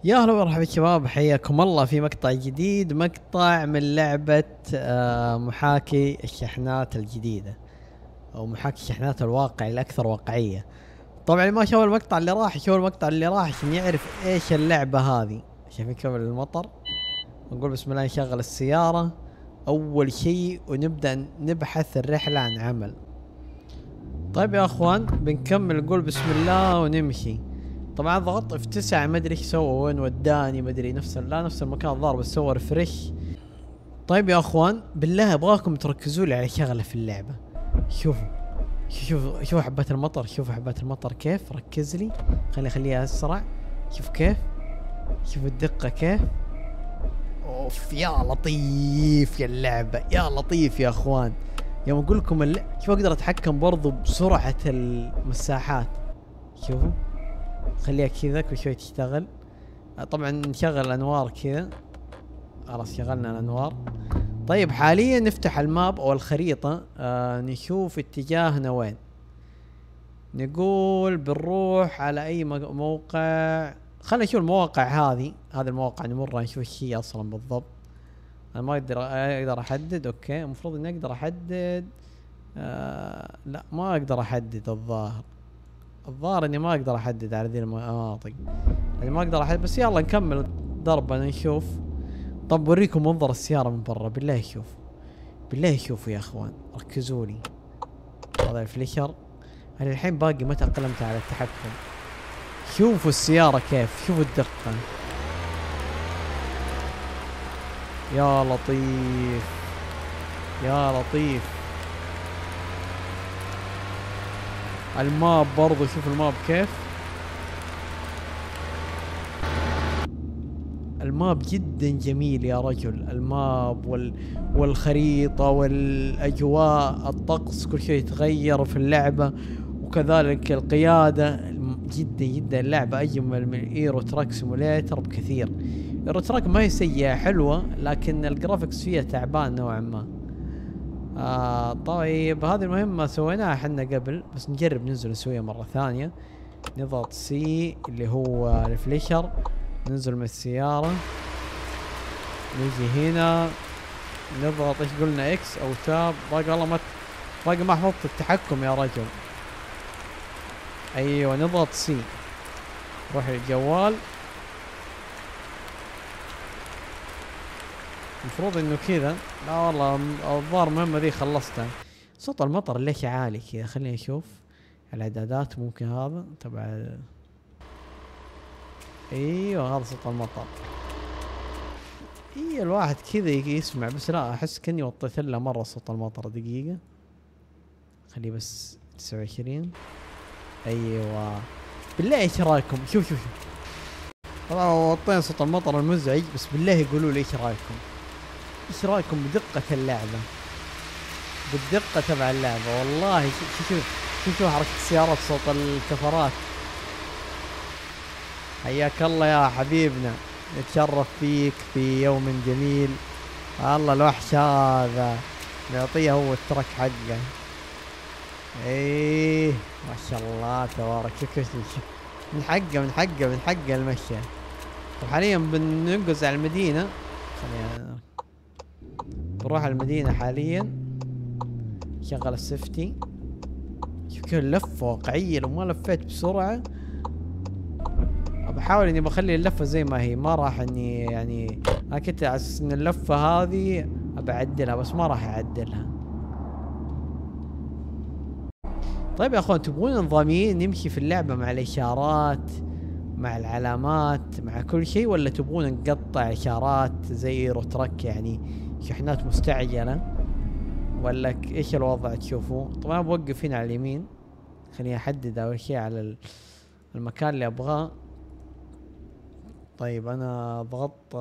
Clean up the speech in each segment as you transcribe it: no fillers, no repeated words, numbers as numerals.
يا هلا ومرحبا شباب، حياكم الله في مقطع جديد، مقطع من لعبة محاكي الشحنات الجديدة او محاكي الشحنات الواقعي الاكثر واقعية. طبعا اللي ما شاف المقطع اللي راح يشوف المقطع اللي راح عشان يعرف ايش اللعبة هذه. شايفين كيف المطر؟ نقول بسم الله، نشغل السيارة اول شيء ونبدأ نبحث الرحلة عن عمل. طيب يا اخوان بنكمل، نقول بسم الله ونمشي. طبعا ضغطت اف 9 ما ادري ايش سوى، وين وداني ما ادري، نفس المكان الظاهر، بس سوى ريفرش. طيب يا اخوان بالله ابغاكم تركزوا لي على شغله في اللعبه. شوفوا شوفوا حبات المطر، شوفوا حبات المطر كيف، ركز لي. خليها اسرع. شوف كيف، شوف الدقه كيف. اوف يا لطيف يا اللعبه، يا لطيف يا اخوان. يوم اقول لكم شوف اقدر اتحكم برضو بسرعه المساحات. شوفوا، خليها كذا كل شوي تشتغل. طبعا نشغل الانوار كذا. خلاص شغلنا الانوار. طيب حاليا نفتح الماب او الخريطة، نشوف اتجاهنا وين. نقول بنروح على اي موقع. خلينا نشوف المواقع هذه المواقع نمرها نشوف ايش هي اصلا بالضبط. انا ما اقدر احدد. اوكي المفروض اني اقدر احدد. لا ما اقدر احدد. الظاهر اني ما اقدر احدد على ذي المناطق، يعني ما اقدر احدد. بس يلا نكمل ضربنا نشوف. طب بوريكم منظر السيارة من برا، بالله شوف، بالله شوفوا يا اخوان، ركزوا لي. هذا الفليشر. انا الحين باقي ما تأقلمت على التحكم. شوفوا السيارة كيف، شوفوا الدقة. يا لطيف يا لطيف. الماب برضو، شوف الماب كيف. الماب جدا جميل يا رجل. الماب والخريطة والأجواء، الطقس، كل شيء يتغير في اللعبة. وكذلك القيادة. جدا جدا اللعبة أجمل من ايرو تراك سيموليتر بكثير. ايرو تراك ما هي سيئة، حلوة، لكن الجرافيكس فيها تعبان نوعا ما. طيب هذه المهمة سويناها حنا قبل، بس نجرب ننزل نسويها مرة ثانية. نضغط سي اللي هو الفليشر، ننزل من السيارة، نيجي هنا نضغط ايش قلنا، اكس او تاب. باقي ما حفظت التحكم يا رجل. ايوه نضغط سي، روح الجوال. المفروض انه كذا. لا والله الظاهر المهمة ذي خلصتها. صوت المطر ليش عالي كذا؟ خليني اشوف الاعدادات. ممكن هذا تبع ايوه هذا صوت المطر. اي الواحد كذا يسمع، بس لا احس كني وطيت له مرة صوت المطر. دقيقة خليه بس 29. ايوه بالله ايش رايكم؟ شوف طبعا وطينا صوت المطر المزعج، بس بالله يقولوا لي ايش رايكم؟ ايش رايكم بدقة اللعبة، بالدقة تبع اللعبة؟ والله شوف حركة السيارات، صوت الكفرات. حياك الله يا حبيبنا، نتشرف فيك في يوم جميل. الله الوحش هذا نعطيه هو الترك حقه. ايه ما شاء الله تبارك. شوف من حقه المشي. طب حاليا بننقز على المدينة. خلينا بروح على المدينة حاليا. شغل السفتي. شوف كيف اللفة واقعية، لو ما لفيت بسرعة. بحاول اني بخلي اللفة زي ما هي، ما راح اني يعني انا كنت على اساس ان اللفة هذه ابعدلها، بس ما راح اعدلها. طيب يا اخوان تبغون نظاميين نمشي في اللعبة مع الاشارات، مع العلامات، مع كل شيء، ولا تبغون نقطع اشارات زي روترك يعني شحنات مستعجلة، ولا ايش الوضع تشوفوا؟ طبعا بوقف هنا على اليمين. خليني احدد اول شيء على المكان اللي ابغاه. طيب انا ضغطت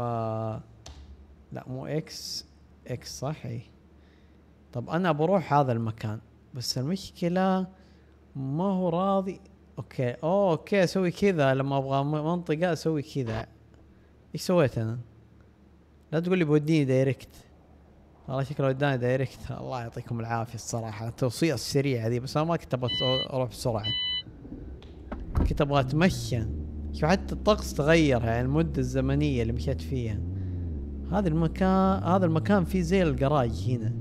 لا مو اكس، اكس صح. اي طب انا بروح هذا المكان، بس المشكلة ما هو راضي. اوكي اسوي كذا لما ابغى منطقة، اسوي كذا. ايش سويت انا؟ لا تقول لي بوديني دايركت. والله شكله وداني دايركت. الله يعطيكم العافية الصراحة، التوصية السريعة ذي. بس انا ما كنت ابغى اروح بسرعة، كنت ابغى اتمشى. شوف حتى الطقس تغير، يعني المدة الزمنية اللي مشيت فيها. هذا المكان فيه زي الجراج هنا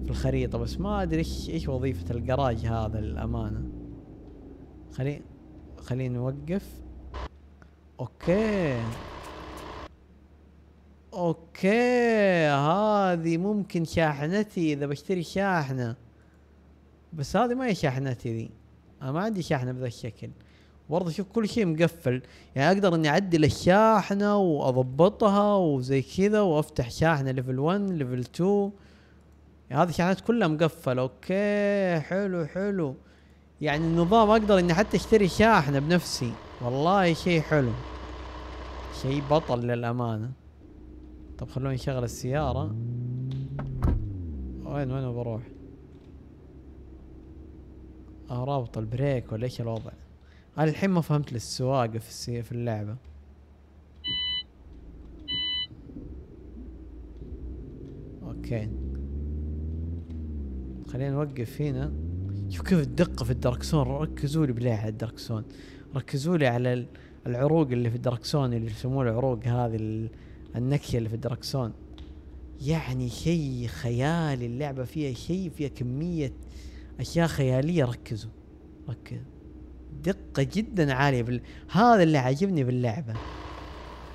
في الخريطة، بس ما ادري ايش وظيفة الجراج هذا للأمانة. خليني نوقف. اوكي اوكي، هذه ممكن شاحنتي اذا بشتري شاحنة، بس هذه ما هي شاحنتي ذي. انا ما عندي شاحنة بذا الشكل. برضه شوف كل شيء مقفل، يعني اقدر اني اعدل الشاحنة واضبطها وزي كذا، وافتح شاحنة ليفل 1 ليفل 2. يعني هذه الشاحنات كلها مقفلة. اوكي حلو حلو، يعني النظام اقدر اني حتى اشتري شاحنة بنفسي. والله شيء حلو، شيء بطل للأمانة. طب خلوني نشغل السيارة. وين بروح؟ رابط البريك ولا ايش الوضع؟ انا الحين ما فهمت السواقة في اللعبة. اوكي خلينا نوقف هنا. شوف كيف الدقة في الدركسون، ركزوا لي بالله على الدركسون، ركزوا لي على العروق اللي في الدركسون، اللي يسموه العروق هذه، النكشة اللي في الدركسون. يعني شيء خيالي، اللعبة فيها شيء، فيها كمية اشياء خيالية. ركز، دقة جدا عالية هذا اللي عاجبني باللعبة.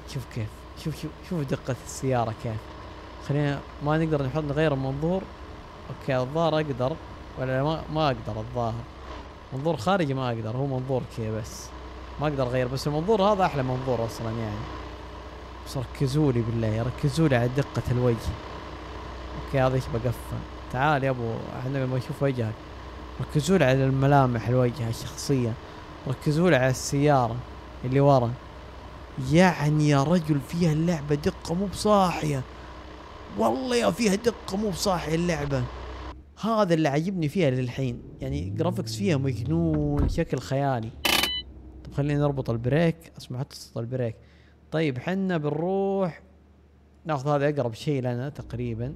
شوف كيف، شوف دقة السيارة كيف. خلينا ما نقدر نغير المنظور. اوكي الظاهر اقدر، ولا ما اقدر الظاهر. منظور خارجي ما اقدر، هو منظور كذا بس ما اقدر اغير. بس المنظور هذا احلى منظور اصلا يعني. بس ركزوا لي بالله، ركزوا لي على دقة الوجه. اوكي هذا ايش بقفل. تعال يا ابو، احنا لما نشوف وجهك. ركزوا لي على الملامح الوجه الشخصية، ركزوا لي على السيارة اللي ورا. يعني يا رجل فيها اللعبة دقة مو بصاحية، والله يا فيها دقة مو بصاحية اللعبة. هذا اللي عجبني فيها للحين، يعني جرافيكس فيها مجنون شكل خيالي. طب خلينا نربط البريك، اسمع حتى صوت البريك. طيب حنا بنروح ناخذ هذا اقرب شيء لنا تقريبا.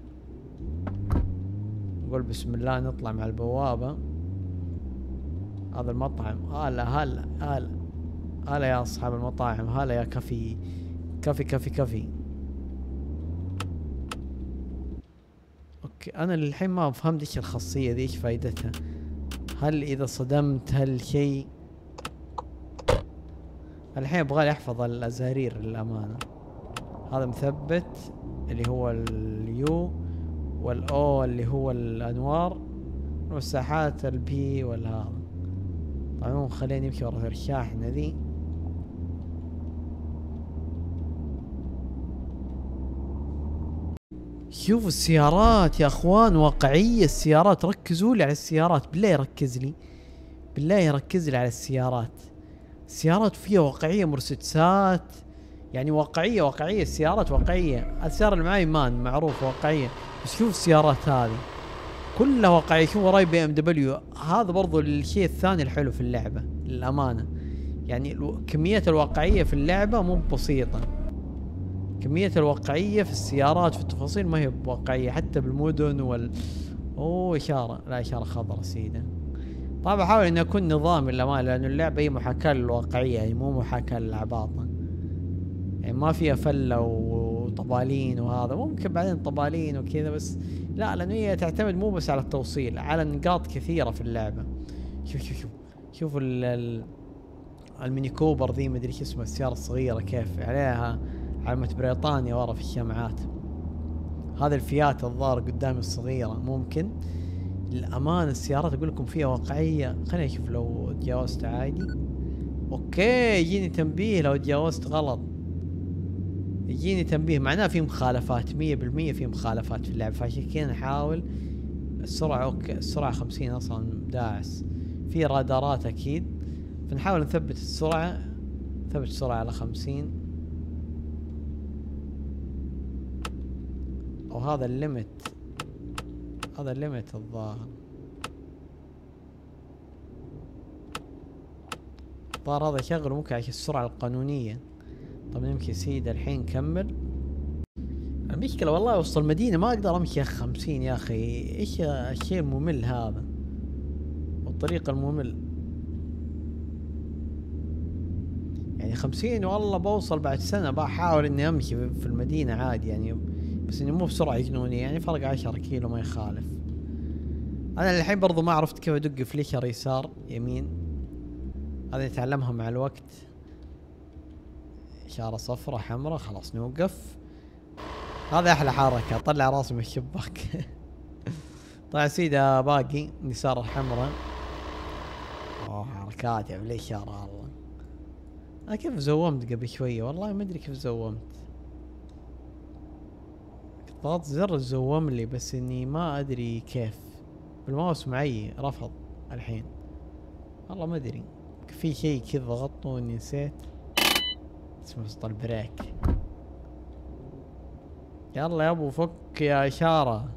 نقول بسم الله، نطلع مع البوابة. هذا المطعم. هلا يا اصحاب المطاعم، هلا يا كافي. اوكي انا للحين ما فهمت ايش الخاصية دي، ايش فايدتها. هل اذا صدمت هل شيء؟ الحين ابغالي احفظ الازارير للامانة. هذا مثبت اللي هو اليو، والاو اللي هو الانوار، والمساحات البي والهذا. طبعا خليني نمشي ورا الشاحنة ذي. شوفوا السيارات يا اخوان، واقعية السيارات. ركزوا لي على السيارات بالله، ركز لي على السيارات. السيارات فيها واقعية، مرسيدسات يعني واقعية السيارات واقعية. السيارة اللي معاي مان معروف واقعية، بس شوف السيارات هذه كلها واقعية. شوف وراي بي ام دبليو. هذا برضو الشيء الثاني الحلو في اللعبة للأمانة، يعني كمية الواقعية في اللعبة مو بسيطة. كمية الواقعية في السيارات في التفاصيل ما هي واقعية، حتى بالمدن إشارة، لا إشارة خضراء سيدة. طبعا بحاول اني اكون نظامي للأمانة، لأن اللعبة هي محاكاة للواقعية، يعني مو محاكاة للعباطة. يعني ما فيها فلة وطبالين وهذا، ممكن بعدين طبالين وكذا، بس لا، لأن هي تعتمد مو بس على التوصيل، على نقاط كثيرة في اللعبة. شوف الميني كوبر ذي، مدري ايش اسمها، السيارة الصغيرة كيف عليها علامة بريطانيا ورا في الشمعات. هذا الفيات الظاهر قدامي الصغيرة. ممكن للأمانة السيارات اقول لكم فيها واقعية. خليني اشوف لو تجاوزت عادي. اوكي يجيني تنبيه لو تجاوزت غلط، يجيني تنبيه، معناه في مخالفات 100%، في مخالفات في اللعبة. فعشان كذا نحاول السرعة. اوكي السرعة 50 اصلا داعس، في رادارات اكيد، فنحاول نثبت السرعة. ثبت السرعة على 50، او هذا الليمت، هذا الليمت الظاهر. هذا شغله ممكن عشان السرعة القانونية. طب نمشي سيدة الحين نكمل. المشكلة والله وسط المدينة ما اقدر امشي 50 يا اخي، ايش الشيء الممل هذا، والطريق الممل. يعني 50 والله بوصل بعد سنة، بحاول اني امشي في المدينة عادي يعني، بس اني مو بسرعة جنونية يعني، فرق 10 كيلو ما يخالف. انا الحين برضو ما عرفت كيف ادق فليكر يسار يمين، هذا نتعلمها مع الوقت. اشارة صفرة حمراء خلاص نوقف. هذا احلى حركة، طلع راسي من الشباك. طلع سيدة باقي يسار حمراء. اوه حركات يا فليكر والله. انا كيف زومت قبل شوية والله ما ادري كيف زومت، ضغط زر زوم لي بس اني ما ادري كيف. بالماوس معي رفض الحين والله ما ادري، في شيء كذا ضغطته واني نسيت. اسمه وسط البريك. يلا يا ابو فك يا اشارة.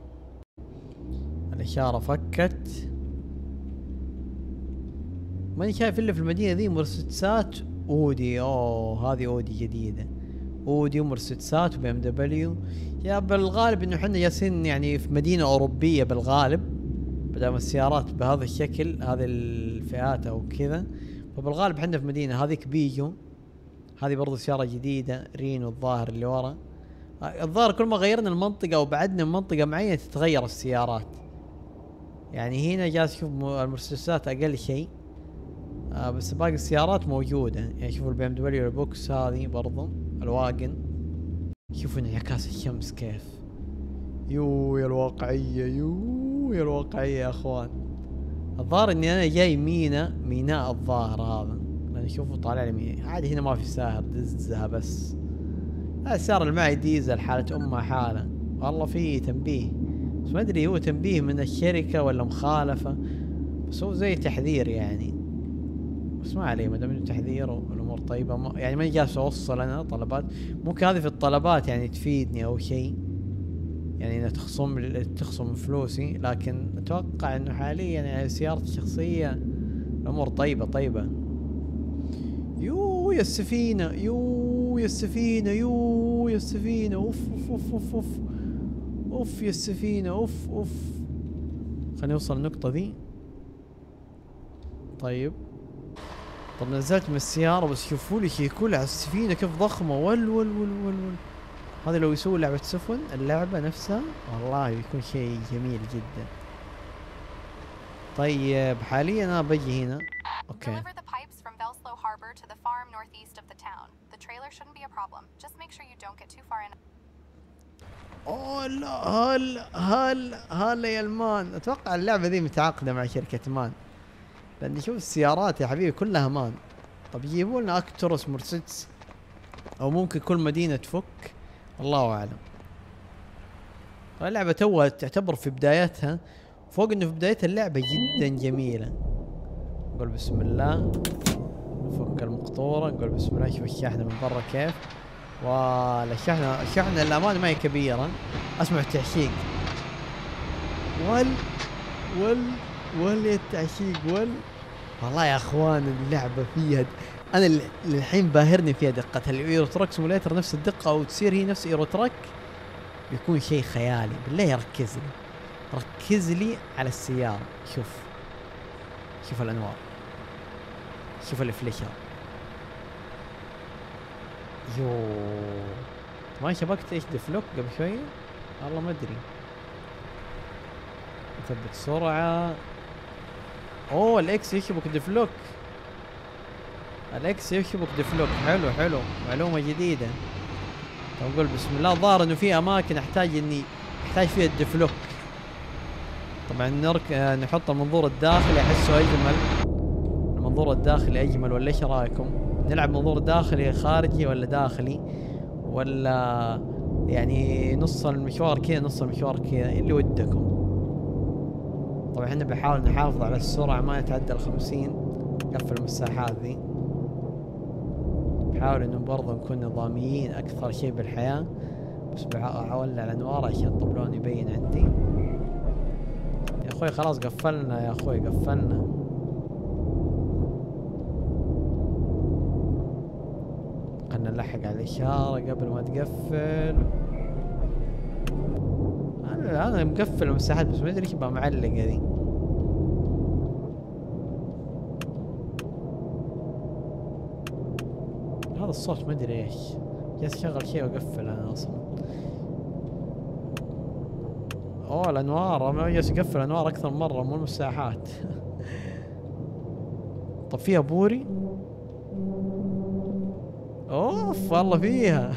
الاشارة فكت. ماني شايف الا في المدينة ذي مرسيدسات اودي. اوه هذه اودي جديدة، اودي ومرسيدسات وبي ام دبليو. يا بالغالب انه احنا جالسين يعني في مدينة اوروبية بالغالب، بدل السيارات بهذا الشكل، هذه الفئات او كذا، فبالغالب احنا في مدينة. هذيك بيجو، هذه برضو سيارة جديدة رينو الظاهر اللي ورا. الظاهر كل ما غيرنا المنطقة او بعدنا من منطقة معينة تتغير السيارات. يعني هنا جالس اشوف المرسيدسات اقل شيء، بس باقي السيارات موجودة. يعني شوفوا البي ام دبليو البوكس هذه برضو، الواجن. شوفوا انعكاس الشمس كيف. يو يا الواقعية، يو يا الواقعية يا اخوان. الظاهر اني انا جاي ميناء الظاهر هذا، لان شوفوا طالع لي عادي. هنا ما في ساهر دزها بس. السيارة اللي معي ديزل حالة امها حالة. والله في تنبيه بس ما ادري هو تنبيه من الشركة ولا مخالفة، بس هو زي تحذير يعني. بس ما عليه، ما دام انه تحذير والامور طيبة، ما يعني ماني جالس اوصل انا طلبات. ممكن هذه في الطلبات يعني تفيدني او شيء، يعني انها تخصم فلوسي، لكن اتوقع انه حاليا يعني سيارتي الشخصية الامور طيبة. يو يا السفينة، يو يا السفينة، يو يا السفينة، اوف اوف اوف اوف اوف اوف يا السفينة، اوف اوف. خليني اوصل النقطة ذي. طيب نزلت من السيارة، بس شوفوا لي شيكوا على السفينة كيف ضخمة. ول. هذا لو يسوي لعبة سفن اللعبة نفسها والله بيكون شيء جميل جدا. طيب حاليا انا بجي هنا. اوكي. اوه لا، هلا يا المان. اتوقع اللعبة ذي متعاقدة مع شركة مان، لاني شوف السيارات يا حبيبي كلها مان. طب يجيبوا لنا اكتروس مرسيدس، او ممكن كل مدينة تفك، الله اعلم. اللعبة توها تعتبر في بدايتها، فوق انه في بداية اللعبة جدا جميلة. نقول بسم الله، نفك المقطورة، نقول بسم الله. شوف الشاحنة من برا كيف. الشحنة الأمان ما هي كبيرة. أسمع التعشيق. ول يا التعشيق والله يا اخوان اللعبة فيها انا الحين باهرني فيها دقتها. الايرو تراك سيموليتر نفس الدقة او تصير هي نفس ايرو تراك، بيكون شيء خيالي. بالله ركز لي على السيارة. شوف الانوار، شوف الفليشر. يو ما شبكت ايش دفلوك قبل شوية والله ما ادري. مثبت سرعة. اوه الاكس يشبك دفلوك، حلو معلومة جديدة. طب نقول بسم الله. ظاهر انه في اماكن احتاج فيها الدفلوك. طبعا نحط المنظور الداخلي، احسه اجمل. المنظور الداخلي اجمل ولا ايش رايكم؟ نلعب منظور داخلي خارجي ولا داخلي، ولا يعني نص المشوار كذا نص المشوار كذا، اللي ودكم. طبعا احنا بنحاول نحافظ على السرعة ما يتعدى 50. قفل المساحات ذي. بحاول انه برضه نكون نظاميين اكثر شيء بالحياة. بس بولع الانوار عشان الطبلون يبين عندي. يا اخوي خلاص قفلنا، يا اخوي قفلنا. خلنا نلحق على الاشارة قبل ما تقفل. انا مقفل المساحات بس ما ادري ايش بقى معلقة ذي. الصوت ما ادري ايش. جالس اشغل شيء واقفل انا اصلا. اوه الانوار، انا جالس اقفل انوار اكثر مرة مو المساحات. طب فيها بوري؟ اوف والله فيها.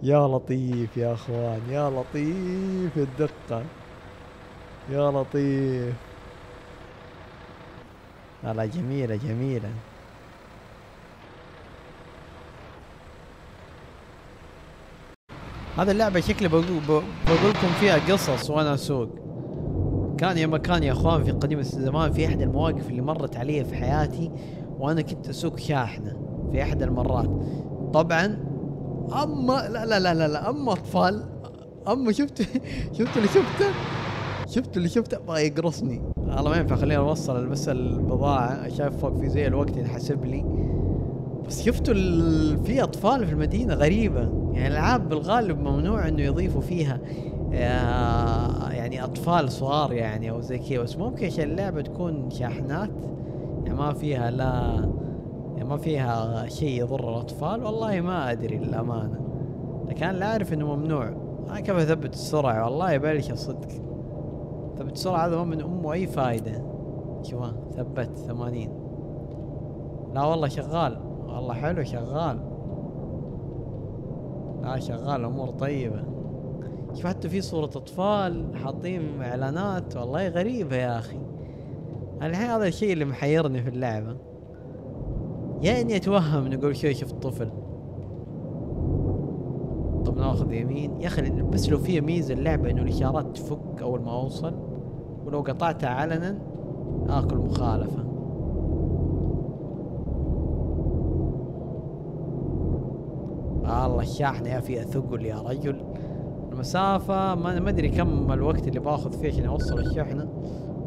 يا لطيف يا اخوان، يا لطيف الدقة، يا لطيف. لا جميلة جميلة. هذه اللعبة شكلي بقولكم فيها قصص وانا اسوق. كان يا مكان يا اخوان في قديم الزمان، في احد المواقف اللي مرت علي في حياتي وانا كنت اسوق شاحنة في احد المرات. طبعا اما لا اما اطفال، اما شفت شفت اللي شفته، شفت اللي شفته بغى يقرصني. والله ما ينفع، خلينا نوصل بس البضاعة. شايف فوق في زي الوقت ينحسب لي. بس شفتوا في اطفال في المدينة غريبة، يعني الالعاب بالغالب ممنوع انه يضيفوا فيها يعني اطفال صغار يعني او زي كذا، بس ممكن عشان اللعبة تكون شاحنات يعني ما فيها لا يعني ما فيها شيء يضر الاطفال. والله ما ادري للامانة، لكن انا لا اعرف انه ممنوع. انا كيف اثبت السرعة؟ والله يبلش الصدق. ثبت السرعة هذا ما من امه اي فايدة. شوفها ثبت 80. لا والله شغال، والله حلو شغال. لا شغال، امور طيبة. شوف حتى في صورة اطفال حاطين اعلانات، والله غريبة يا اخي. الحين هذا الشيء اللي محيرني في اللعبة، يا اني اتوهم انه قبل شوي شفت طفل. طب ناخذ يمين يا اخي، بس لو فيها ميزة اللعبة انه الاشارات تفك اول ما اوصل، ولو قطعتها علنا اكل مخالفة. الله الشاحنة يا فيها ثقل يا رجل. المسافة ما ادري كم الوقت اللي باخذ فيه عشان اوصل الشحنة.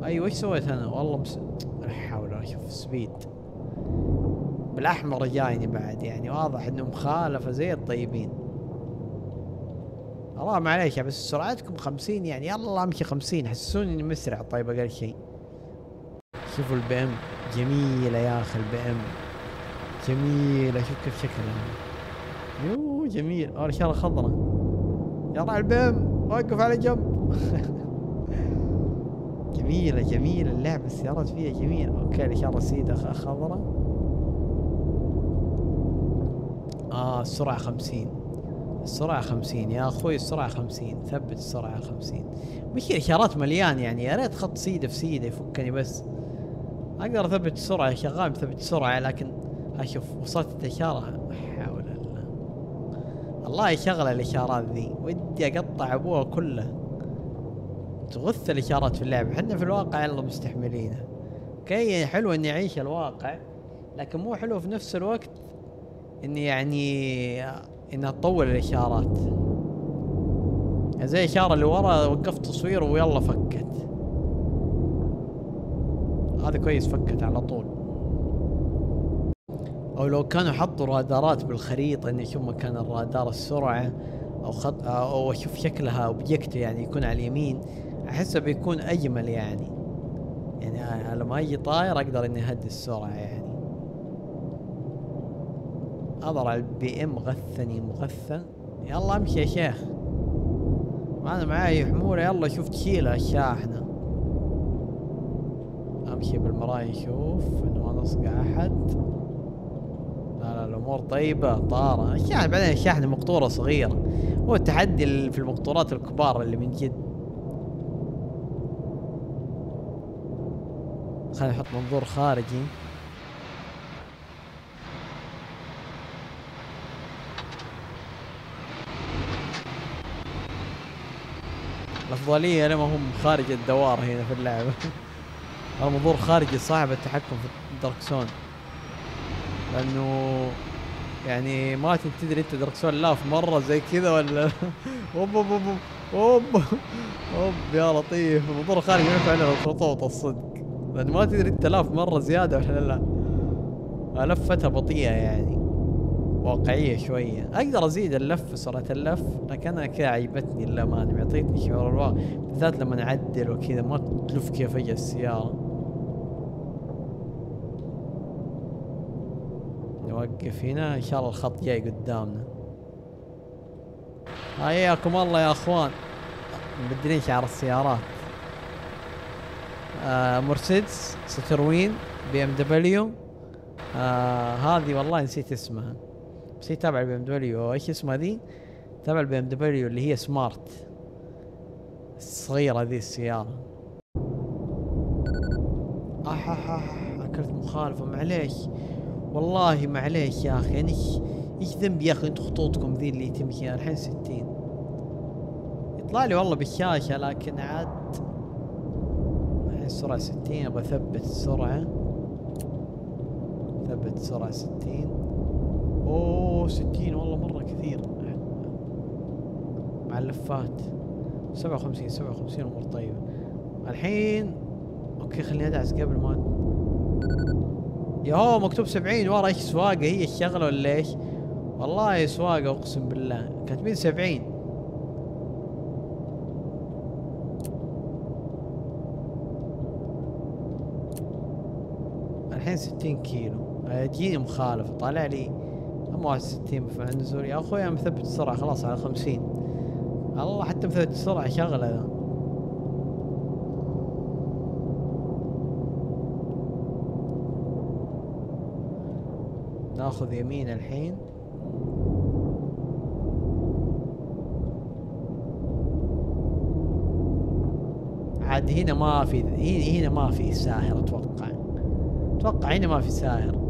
ايوه ايش سويت انا والله لا حول ولا شوف سبيد بالاحمر جايني بعد، يعني واضح انه مخالفة زي الطيبين. الله معليش بس سرعتكم 50 يعني، يلا امشي 50 حسسوني اني مسرع. طيب اقل شيء شوفوا البي ام جميلة يا اخي، البي ام جميلة. شوف كيف شكلها، يوه جميل. الاشارة خضراء، يلا البي ام وقف على جنب. جميلة جميلة اللعبة، السيارات فيها جميلة. اوكي الاشارة سيدة خضراء. السرعة 50، السرعة 50 يا اخوي، السرعة 50. ثبت السرعة 50. مش الاشارات مليان يعني، يا ريت خط سيدة في سيدة يفكني بس اقدر اثبت السرعة. شغال مثبت السرعة، لكن اشوف وصلت الاشارة. حول الله، الله يشغل الاشارات ذي، ودي اقطع ابوها كلها. تغث الاشارات في اللعبة، احنا في الواقع يلا مستحملينها. اوكي حلو اني اعيش الواقع، لكن مو حلو في نفس الوقت اني يعني انها تطول الاشارات. زي الاشارة اللي ورا وقفت تصوير ويلا فكت. هذا كويس فكت على طول. او لو كانوا حطوا رادارات بالخريطة اني اشوف مكان الرادار السرعة او خط او اشوف شكلها اوبجكت يعني يكون على اليمين، احسه بيكون اجمل يعني. يعني لما اجي طاير اقدر اني اهدي السرعة يعني. اضرع البي ام غثني مغثى. يلا امشي يا شيخ، انا معاي حمولة. يلا شوف تشيلها الشاحنة. امشي بالمراية نشوف انه ما نصقع احد. لا الامور طيبة طارة. الشاحنة بعدين الشاحنة مقطورة صغيرة، هو التحدي في المقطورات الكبار اللي من جد. خلينا نحط منظور خارجي. الافضلية لما هم خارج الدوار هنا في اللعبة. المنظور خارجي صعب التحكم في الدركسون، لانه يعني ما تدري انت دركسون لاف مرة زي كذا ولا. اوب اوب اوب اوب اوب يا لطيف. المنظور الخارجي ينفع على الخطوط الصدق، لان ما تدري انت لاف مرة زيادة ولا لا. لفتها بطيئة يعني، واقعية شوية. اقدر ازيد اللف، سرعة اللف، لكن انا كذا عجبتني للامانة، معطيتني شعور الواقع، بالذات لما نعدل وكذا ما تلف كيف فجأة السيارة. نوقف هنا، ان شاء الله الخط جاي قدامنا. حياكم الله يا اخوان، مبدلين شعار السيارات. مرسيدس، ستروين، بي ام دبليو. هذه والله نسيت اسمها، بس هي تابعة البي ام دبليو. ايش اسمها ذي؟ تابعة البي ام دبليو اللي هي سمارت، الصغيرة ذي السيارة. اكلت مخالفة، معليش والله معليش يا اخي. يعني ايش ذنبي يا اخي؟ انتوا خطوطكم ذي اللي تمشي الحين 60 يطلع لي والله بالشاشة، لكن عاد الحين السرعة 60. ابغى اثبت السرعة، ثبت السرعة 60. اوه 60 والله مرة كثير مع اللفات. 57 57 امور طيبة الحين. اوكي خليني ادعس قبل ما ياهو مكتوب 70 ورا. ايش سواقة هي الشغلة ولا ايش؟ والله سواقة اقسم بالله كاتبين 70. الحين 60 كيلو. تجيني مخالفة طالع لي 61 في النزول. يا اخوي انا مثبت السرعة خلاص على 50. الله حتى مثبت السرعة شغلة ذا. ناخذ يمين الحين. عاد هنا ما في، هنا ما في ساهر. اتوقع هنا ما في ساهر.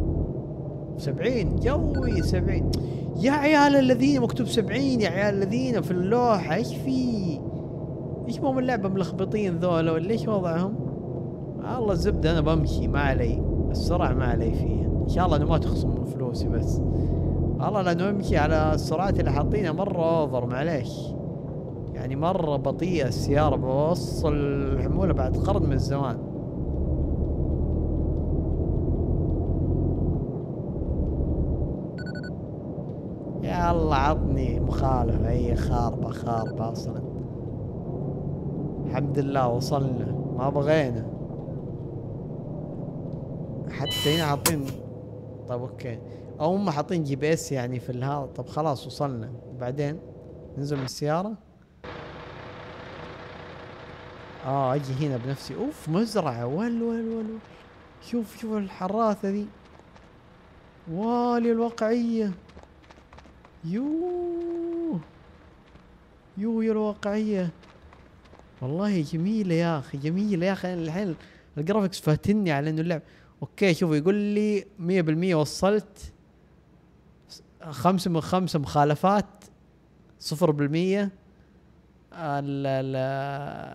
70 جوي 70 يا عيال الذين مكتوب 70. يا عيال الذين في اللوحة ايش في؟ ايش مو من اللعبة ملخبطين ذولا ولا ايش وضعهم؟ الله الزبدة انا بمشي ما علي، السرعة ما علي فيها. ان شاء الله انه ما تخصم من فلوسي بس. والله لانه يمشي على السرعات اللي حاطينها مرة اوفر معليش. يعني مرة بطيئة السيارة، بوصل الحمولة بعد قرن من الزمان. يا الله عطني مخالفة. هي خاربة اصلا. الحمد لله وصلنا، ما بغينا. حتى هنا حاطين. طيب اوكي، او هم حاطين جي بي اس يعني في الهذا. طب خلاص وصلنا، بعدين ننزل من السيارة. اجي هنا بنفسي. اوف مزرعة. ول شوف الحراثة ذي. والي الواقعية. يوه يا الواقعية. والله جميلة يا اخي، جميلة يا اخي. الحين الجرافيكس فاتني على انه اللعب. اوكي شوفوا يقول لي 100% وصلت. 5 من 5 مخالفات. 0%.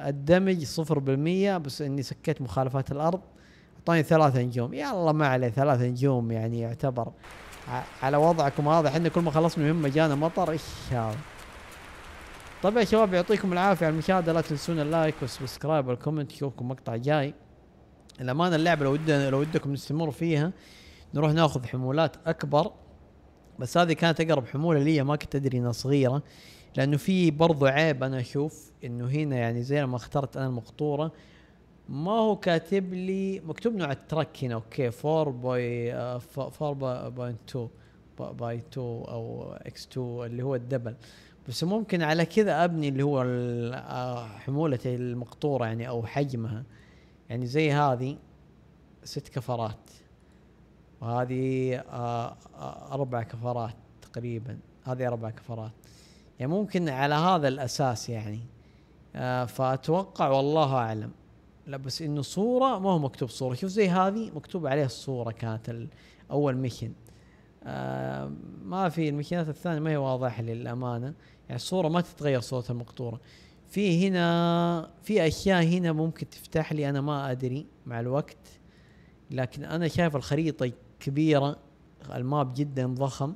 الدمج 0%، بس اني سكيت مخالفات الارض. اعطاني 3 نجوم. يلا ما عليه 3 نجوم يعني يعتبر على وضعكم هذا. احنا كل ما خلصنا مهمة جانا مطر. ايش هذا؟ طيب يا شباب يعطيكم العافية على المشاهدة. لا تنسون اللايك والسبسكرايب والكومنت. نشوفكم مقطع جاي. الأمانة اللعبة لو ودكم نستمر فيها نروح ناخذ حمولات أكبر. بس هذه كانت أقرب حمولة لي، ما كنت أدري إنها صغيرة. لأنه في برضو عيب أنا أشوف إنه هنا يعني زي ما اخترت أنا المقطورة ما هو كاتب لي مكتوب نوع الترك هنا. أوكي 4.2 باي 2 أو اكس 2 اللي هو الدبل. بس ممكن على كذا أبني اللي هو حمولة المقطورة يعني أو حجمها. يعني زي هذه 6 كفرات، وهذه 4 كفرات تقريبا. هذه 4 كفرات. يعني ممكن على هذا الأساس يعني. فأتوقع والله أعلم. لا بس إنه صورة ما هو مكتوب صورة. شوف زي هذه مكتوب عليها الصورة كانت أول ميشن. ما في الميشنات الثانية ما هي واضحة للأمانة. يعني الصورة ما تتغير صورة المقطورة. في هنا في أشياء هنا ممكن تفتح لي أنا ما أدري مع الوقت. لكن أنا شايف الخريطة كبيرة، الماب جدا ضخم.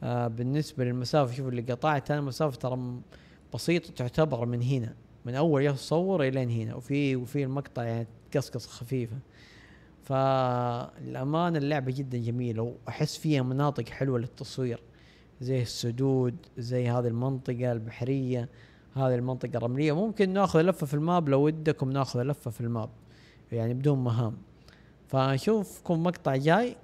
بالنسبة للمسافة شوف اللي قطعت أنا مسافة ترى بسيطة تعتبر من هنا، من أول يصور إلين هنا. وفي المقطع يعني قصقص خفيفة. فالأمان اللعبة جدا جميلة، وأحس فيها مناطق حلوة للتصوير زي السدود، زي هذه المنطقة البحرية، هذه المنطقة الرملية. ممكن ناخذ لفة في الماب لو ودكم ناخذ لفة في الماب يعني بدون مهام. فنشوفكم مقطع جاي،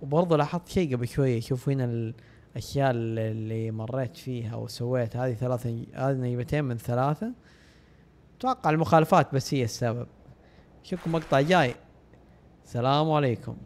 وبرضه لاحظت شيء قبل شويه، شوف هنا الاشياء اللي مريت فيها وسويت، هذه هذه نيبتين من ثلاثه. اتوقع المخالفات بس هي السبب. اشوفكم مقطع جاي. السلام عليكم.